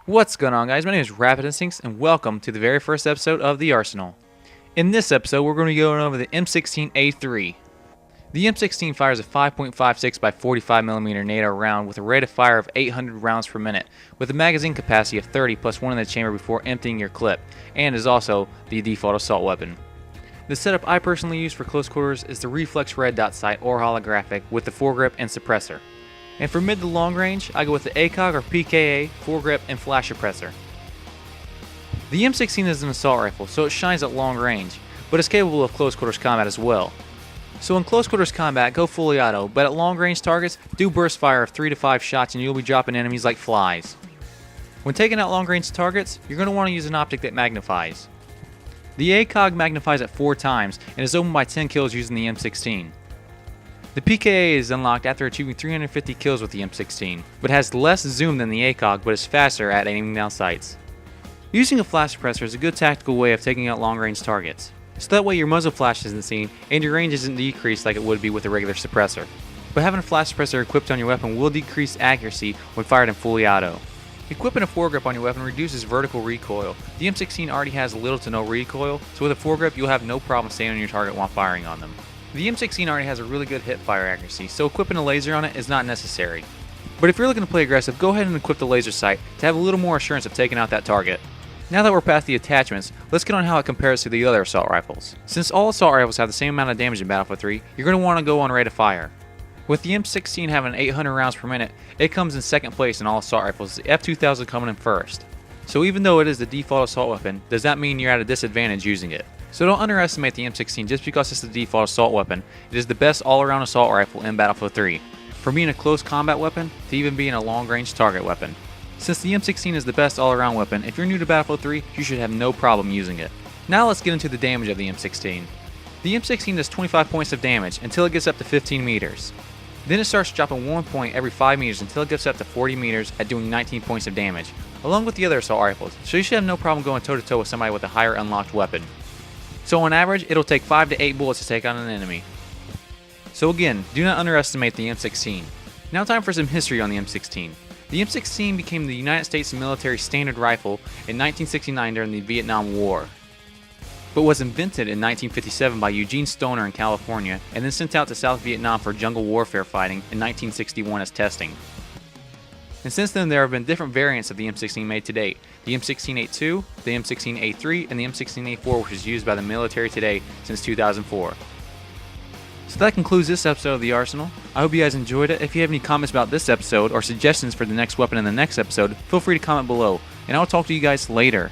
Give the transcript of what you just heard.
What's going on, guys? My name is Rapid Instincts, and welcome to the very first episode of The Arsenal. In this episode, we're going to be going over the M16A3. The M16 fires a 5.56 by 45mm NATO round with a rate of fire of 800 rounds per minute, with a magazine capacity of 30 plus one in the chamber before emptying your clip, and is also the default assault weapon. The setup I personally use for close quarters is the reflex red dot sight or holographic with the foregrip and suppressor. And for mid to long range, I go with the ACOG or PKA, foregrip, and flash suppressor. The M16 is an assault rifle, so it shines at long range, but it's capable of close quarters combat as well. So in close quarters combat, go fully auto, but at long range targets, do burst fire of 3 to 5 shots and you'll be dropping enemies like flies. When taking out long range targets, you're going to want to use an optic that magnifies. The ACOG magnifies at 4 times and is opened by 10 kills using the M16. The PKA is unlocked after achieving 350 kills with the M16, but has less zoom than the ACOG but is faster at aiming down sights. Using a flash suppressor is a good tactical way of taking out long range targets, so that way your muzzle flash isn't seen and your range isn't decreased like it would be with a regular suppressor. But having a flash suppressor equipped on your weapon will decrease accuracy when fired in fully auto. Equipping a foregrip on your weapon reduces vertical recoil. The M16 already has little to no recoil, so with a foregrip you'll have no problem staying on your target while firing on them. The M16 already has a really good hip fire accuracy, so equipping a laser on it is not necessary. But if you're looking to play aggressive, go ahead and equip the laser sight to have a little more assurance of taking out that target. Now that we're past the attachments, let's get on how it compares to the other assault rifles. Since all assault rifles have the same amount of damage in Battlefield 3, you're going to want to go on rate of fire. With the M16 having 800 rounds per minute, it comes in second place in all assault rifles, the F2000 coming in first. So even though it is the default assault weapon, does that mean you're at a disadvantage using it? So don't underestimate the M16 just because it's the default assault weapon. It is the best all-around assault rifle in Battlefield 3, from being a close combat weapon to even being a long-range target weapon. Since the M16 is the best all-around weapon, if you're new to Battlefield 3, you should have no problem using it. Now let's get into the damage of the M16. The M16 does 25 points of damage until it gets up to 15 meters. Then it starts dropping 1 point every 5 meters until it gets up to 40 meters at doing 19 points of damage, along with the other assault rifles, so you should have no problem going toe-to-toe with somebody with a higher unlocked weapon. So on average, it'll take 5 to 8 bullets to take out an enemy. So again, do not underestimate the M16. Now time for some history on the M16. The M16 became the United States military standard rifle in 1969 during the Vietnam War, but was invented in 1957 by Eugene Stoner in California and then sent out to South Vietnam for jungle warfare fighting in 1961 as testing. And since then there have been different variants of the M16 made to date, the M16A2, the M16A3, and the M16A4, which is used by the military today since 2004. So that concludes this episode of The Arsenal. I hope you guys enjoyed it. If you have any comments about this episode or suggestions for the next weapon in the next episode, feel free to comment below, and I'll talk to you guys later.